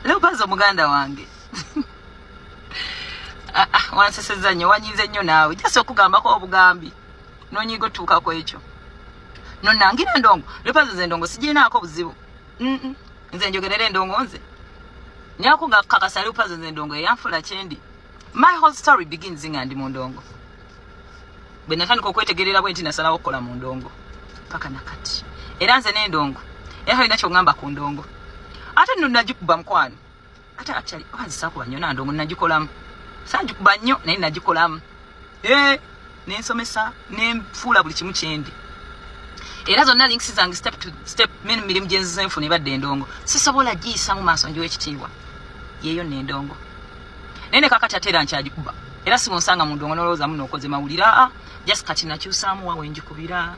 Leo Puzzle muganda wange. Wanseseza nnyo wanyize nnyo naawe. Jase okugambako obugambi. Nonyigo tuuka ku ekyo. Nonangira endongo. Leo Puzzle endongo sijinaako buzibu. Nze njogerera endongo nze. Nyako nga kakasa Leo Puzzle endongo yanfula kyendi. My whole story begins nga ndi mu ndongo. Bwe natandika okwetegerera bwe nti nasalawo okukola mu ndongo. Paka nakati. Era nze n'endongo. Era halina kyongamba ku ndongo. Ate nno nagikuba mukwano. Ate actually wanzisa kuba nnyo ndongo nagikolamu. Sagikuba nnyo naye nagikolamu. Nensomesa nenfuula buli kimu kyendi. Era zonna links zange step to step mirimu gye nfuna ebadde endongo. Sisobola giyisa mu maaso njiwa ekitiibwa. Yeeyo n'endongo. Naye ne kakati ate era nkyagikuba. Era simunsanga mu ndongo nolowooza muno okoze mawulira. Just kati nakyusaamu wawe njikubira.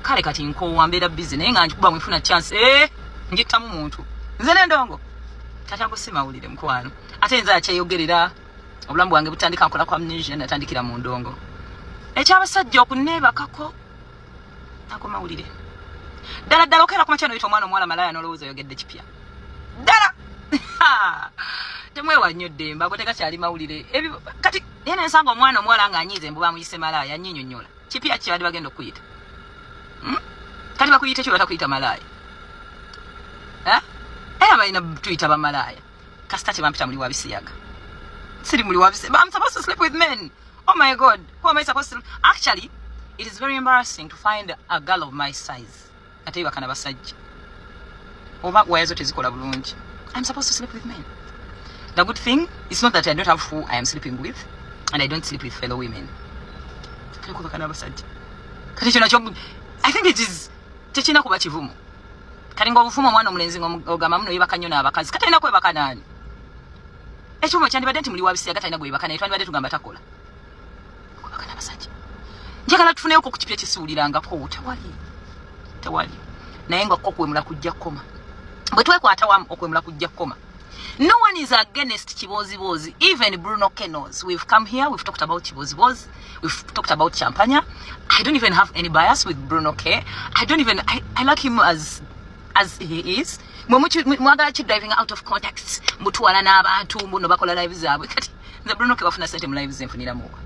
Kale kati nkoowa mbeera busy naye nga njikuba mwifuna chance. Njittamu muntu. Nze n'endongo. Tatango si mawulire mukwano. Ate nze akyeyogerera. Obulamu bwange butandika nkola kwa amnesia natandikira mu ndongo. Ekyabasajja okuneebakako. Nako mawulire. Ddala okera kuma kyano yita omwana omuwala malaya n'olowooza oyogedde kipya. Ddala! Temwewa nnyo ddemba gwe tekakyali mawulire. Kati ye nensanga omwana omuwala ng'anyiize embu bamuyise malaya annyinyonnyola. Kipya kyali bagenda okuyita. Kati bakuyita ekyo batakuyita malaya. Era balina tuyita bamalaya. Kasita tebampita muli wabisiyaga. Siri muli wabisiyaga. I'm supposed to sleep with men. Oh my God. Who am I supposed to... Actually, it is very embarrassing to find a girl of my size. Ate bakana basajja. Oba wayazo tezikola bulungi. I'm supposed to sleep with men. The good thing is not that I don't have who I am sleeping with, and I don't sleep with fellow women. I think it is techina kuba kivumu. Kati ng'obufumo omwana omulenzi ng'ogamba muno yebaka nnyo n'abakazi. Kati alina kwebaka nani? Ekivumo kyandibadde nti muli wabisiyaga talina gwebaka naye twandibadde tugamba takola. Kwebaka n'abasajja. Njagala tufuneyo ku kipya kisuulirangako. Tewali. Naye nga okwemula kujja kukoma. Bwe twekwata wamu okwemula kujja kukoma. No one is against Chibozi. Even Bruno Kenos. We've come here, we've talked about Chibozi. We've talked about Champagne. I don't even have any bias with Bruno K. I like him as he is. Mwagala chi driving out of context. Mutuwala n'abantu mbuno bakola live zaabwe. Kati the Bruno K wafuna sente mu live zenfunira muwa.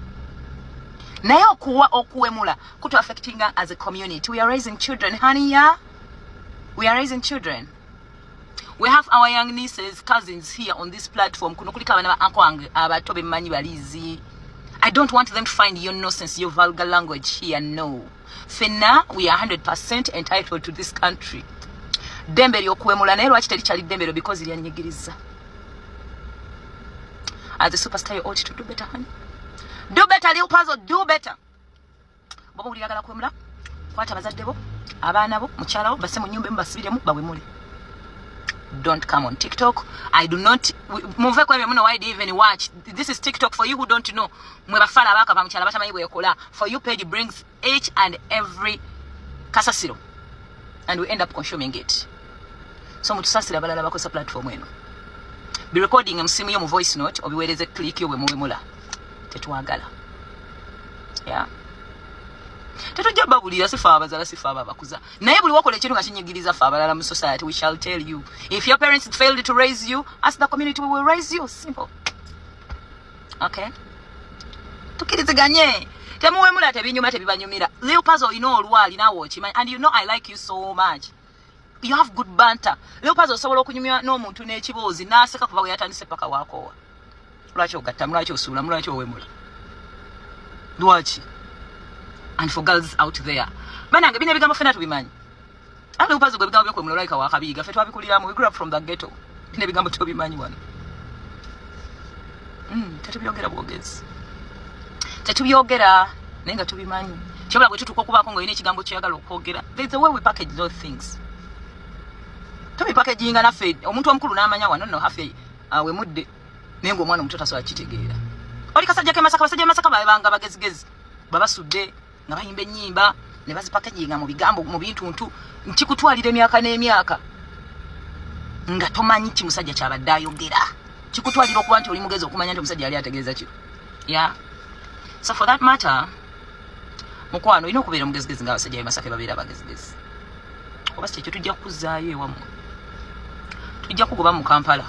Naye okuwemula kutu affecting us as a community. We are raising children, honey, yeah? We are raising children. We have our young nieces, cousins here on this platform. Kuno kulika abana ba uncle wange abato bemanyi balizi. I don't want them to find your nonsense, your vulgar language here, no. Fena, we are 100% entitled to this country. Dembe lyokuwemula naye lwaki terikyali dembe because lyanyigiriza. As a superstar, you ought to do better, honey. Do better, Leo Puzzle, do better. Bobo uliyagala kuwemula, kwata bazadde bo, abaana bo, mukyala bo, basse mu nnyumba mbasibiremu bawemule. Don't come on TikTok. I do not move kwa muno why do you even watch. This is TikTok for you who don't know. Mwe bafala baka bamuchala batamanyi bwe yakola. For you page brings each and every kasasiro and we end up consuming it. So mutusasira balala bakosa platform eno. Be recording msimu yo mu voice note obiwereze click yo bwe muwemula. Tetwagala. Yeah. Tetujja babulira sifa abazala sifa abakuza. Naye buli wakola ekintu nga kinyigiriza fa abalala mu society, we shall tell you. If your parents failed to raise you, as the community we will raise you. Simple. Okay? Tukiriziganye. Temuwemula tebinyuma tebibanyumira. Leo Puzzle olwali nawo okimanyi, and you know I like you so much. You have good banter. Leo Puzzle osobola okunyumya n'omuntu n'ekiboozi n'aseka kuba we yatandise paka waakowa. Lwaki ogatta, lwaki osuula, lwaki owemula? Lwaki? And for girls out there. Banange bine bigambo fena tubimanyi. Leo Puzzle gwe bigambo byokwemula like wakabiga. Fe twabikuliramu, we grew up from the ghetto. Bine bigambo tubimanyi wano. Tetubyogera bwogezi. Tetubyogera naye nga tubimanyi. Kyobula bwe tutuuka okubaako ng'olina ekigambo kyeyagala okwogera. There's a way we package those things. Tubipakejinga naffe omuntu omukulu n'amanya wano nno hafe we mudde naye ng'omwana omuto tasobola kitegeera. Oli kasajja Masaka, basajja Masaka babanga bagezigezi babasudde nga bayimba ennyimba ne bazipakejinga mu bigambo mu bintuntu nkikutwalira emyaka n'emyaka nga tomanyi kimusajja kyabadde ayogera. Kikutwalira okuba nti oli mugezi okumanya nti omusajja yali ategeeza kino. Yeah. So for that matter, mukwano olina okubeera mugezigezi nga abasajja Masaka babeera abagezigezi. Oba si ekyo tujja kukuzaayo ewamu. ijja kugoba mu Kampala.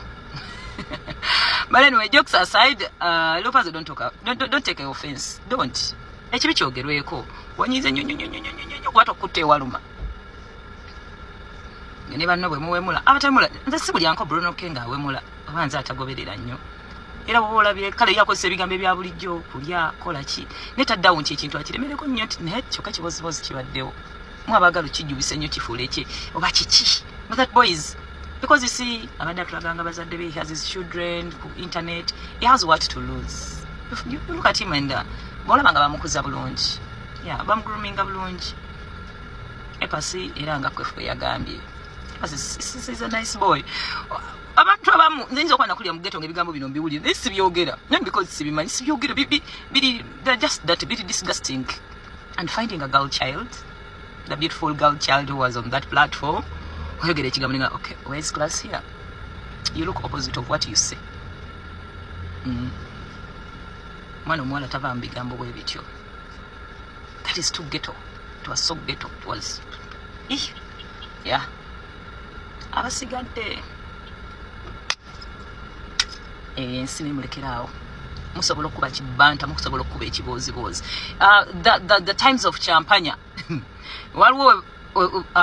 But anyway, jokes aside, Lopez don't take offense. Don't. Ekibi kyogerweko. Wanyize nyonyonyonyonyonyo kwato kutte waluma. Ne banno bwe muwemula. Abatamula, nze si buli anko Bruno Kenga awemula. Abanza atagoberera nnyo. Era bwolabye kale yakozesa ebigambo ebya bulijjo kulya kola ki. Netaddawo nti ekintu akiremereko nnyo nti naye kyokka kibozibozi kibaddewo. Mwabagala kijjubise nnyo kifuule kye oba kiki. But that boy is, because you see, abadde atulaganga bazadde be, he has his children, internet, he has what to lose. You look at him and bolabanga bamukuza bulungi. Yeah, bamugruminga bulungi. Epasi era nga kwefu yagambye. Epasi is a nice boy. Abantu abamu nzinza okwana kulya mu ghetto ngebigambo bino mbiwulira. This byogera. Not because sibimanyi sibyogera biri they're just that bit disgusting. And finding a girl child, the beautiful girl child who was on that platform, oyogera ekigambo ninga okay, where's class here? You look opposite of what you say. Mwana omuwala tava mu bigambo bwe bityo. That is too ghetto. It was so ghetto. It was yeah. Abasigadde ensi nemulekerawo. Musobola okuba kibanta, musobola okuba ekibozibozi. The times of champagne. Waliwo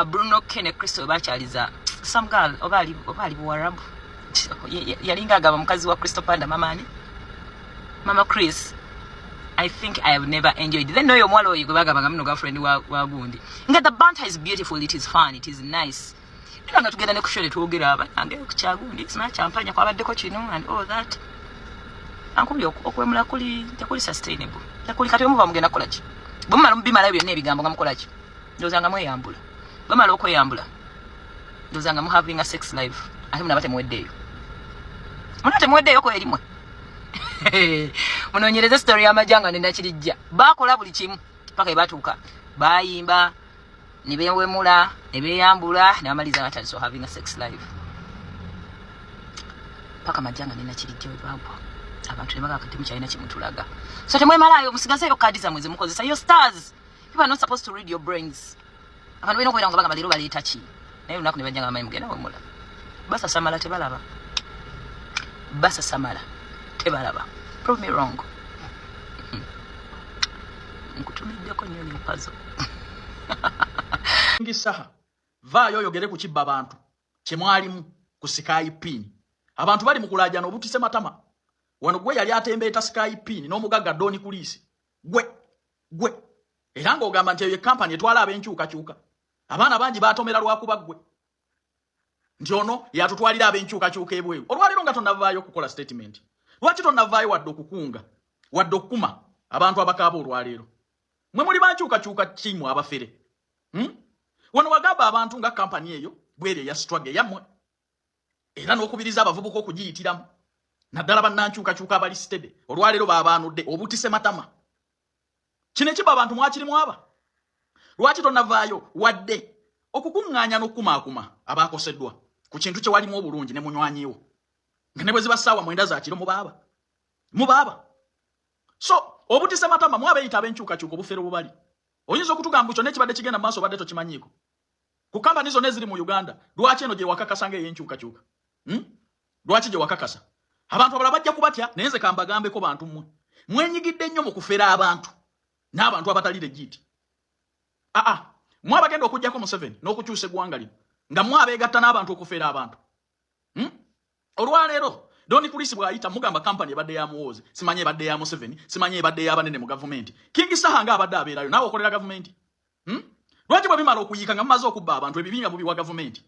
Bruno Kene Kristo bakyaliza some girl obali Buwarabu. Yalinga agaba mukazi wa Kristo Panda Mama Chris. I think I have never enjoyed. Then no yomwalo oyo bagabanga mino girlfriend wa gundi. Nga the banter is beautiful, it is fun, it is nice. Nga tugenda ne kushole tuogera abange kuchagundi sima champagne kwa baddeko kino and all that. Ankubyo okwemula kuli sustainable. Takuli kati omuva mugenda kola ki. Bumala mbimala byonna ebigambo nga mukola ki. Ndozanga mweyambula. Bamala okweyambula. Ndozanga mu having a sex life. Ate munabate muweddeyo. Munate muweddeyo ko erimwe. Munonyereza story y'amajanga nenda kirijja. Bakola buli kimu paka ebatuuka. Bayimba, ne bewemula, ne beyambula, ne amaliza batali so having a sex life. Paka majanga nenda kirijja webagwa. Abantu ne baga kati mukyalina kimutulaga. So temwemalayo musigazeyo kadi za mwezi mukozesa your stars. You are not supposed to read your brains. Abantu bino kwera ngabanga baliro bali tachi. Naye unaku ne bajanga amayi mugenda wemula. Basa samala tebalaba. Basa samala tebalaba. Prove me wrong. Nkutumiddeko nnyo ne puzzle. Ngisaha vaayo oyogere ku kibba abantu kyemwalimu ku Sky Pin. Abantu bali mu kulajana obutise matama. Wano gwe yali atembeeta Sky Pin n'omugagga Doni Kulisi. Gwe. Era ng'ogamba nti eyo company etwala ab'enkyukakyuka. Abaana bangi baatomera lwakuba gwe. Nti ono yatutwalira ab'enkyukakyuka ebweru. Olwaliro nga tonnavaayo okukola statement. Lwaki tonnavaayo wadde okukunga? Wadde okukuma abantu abakaaba olwaleero. Mwe muli bankyukakyuka kimu abafere. Wano wagamba abantu nga company eyo bwere ya struggle yammwe. Era n'okubiriza abavubuka okugiyitiramu. Naddala bannankyukakyuka abali stede. Olwaleero baabaanudde obutise matama. Kino ekiba abantu mwakirimu aba. Lwaki tonnavaayo wadde okukuŋŋaanya n'okukumaakuma abaakoseddwa ku kintu kye walimu obulungi ne munywanyiwo. Nga ne bwe ziba ssaawa 9 za kiro mubaaba. So obutise matama mwabeeyita ab'enkyukakyuka obufere obubali. Oyinza okutugamba kyonna ekibadde kigenda mu maaso badde tokimanyiiko. Ku kampani zonna eziri mu Uganda lwaki eno gye wakakasa ng'ey'enkyukakyuka? Lwaki gye wakakasa? Abantu abalala bajja kubatya naye nze kambagambeko bantu mmwe. Mwenyigidde nnyo mu kufera abantu n'abantu abatali legit. Mwabagenda okujjako Museveni n'okukyusa eggwanga lino nga mwabeegatta n'abantu okufera abantu. Olwaleero Doni Kulisi bw'ayita mugamba kampani ebadde ya Muwoozi, simanyi ebadde ya Museveni, simanyi ebadde y'abanene mu gavumenti. Kingi Saha nga abadde abeerayo naawe okolera gavumenti. Lwaki bwe bimala okuyiika nga mumaze okubba abantu ebibinga bubiwa gavumenti?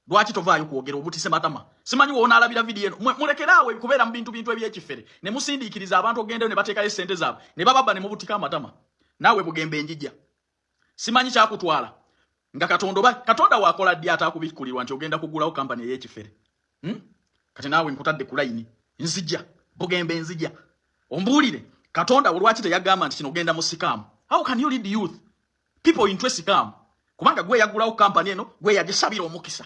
Lwaki tovaayo kwogera obutise matama? Simanyi woonaalabira vidiyo eno. Mulekeraawe kubeera mu bintu ebyekifere ne musindiikiriza abantu ogendeyo ne bateekayo ssente zaabwe ne bababba ne mubutika amatama. Naawe bugembe njijja. Simanyi kyakutwala. Nga Katonda waakola ddi ataakubikulirwa nti ogenda kugulawo kampani ey'ekifere. Kati naawe nkutadde ku layini. Nzijja. Bugembe nzijja. Ombuulire. Katonda olwaki teyagamba nti kino ogenda mu sikaamu? How can you lead the youth? People into sikaamu. Kubanga gwe yagulawo kampani eno, gwe yagisabira omukisa.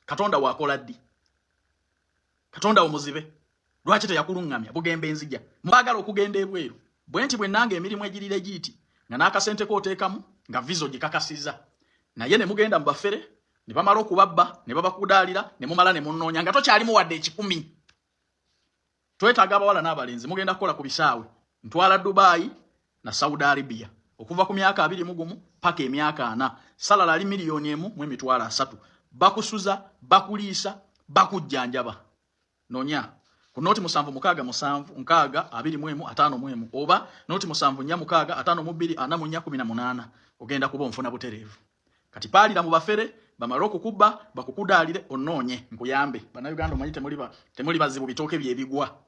Katonda waakola ddi? Katonda omuzibe. Lwaki teyakuluŋŋamya? Bugembe nzijja. Mbaagala okugenda ebweru. Bwe nti bwe nange emirimu egirire giiti nga n'akasente kooteekamu nga vizo gikakasiza. Naye ne mugenda mu bafere ne bamala okubabba ne babakudaalira ne mumala ne munnoonya nga tokyalimu wadde ekikumi. Twetaaga abawala n'abalenzi mugenda kukola ku bisaawe ntwala Dubai na Saudi Arabia okuva ku myaka 21 paka emyaka 4 salala ali $1,300,000 bakusuza bakuliisa bakujjanjaba nonya ku noti 77675 oba noti 7465418 ogenda kuba onfuna butereevu kati paalira mu bafere bamala okukubba bakukudaalire onnoonye nkuyambe bannayuganda omanyi temuli bazibu bitooke byebigwa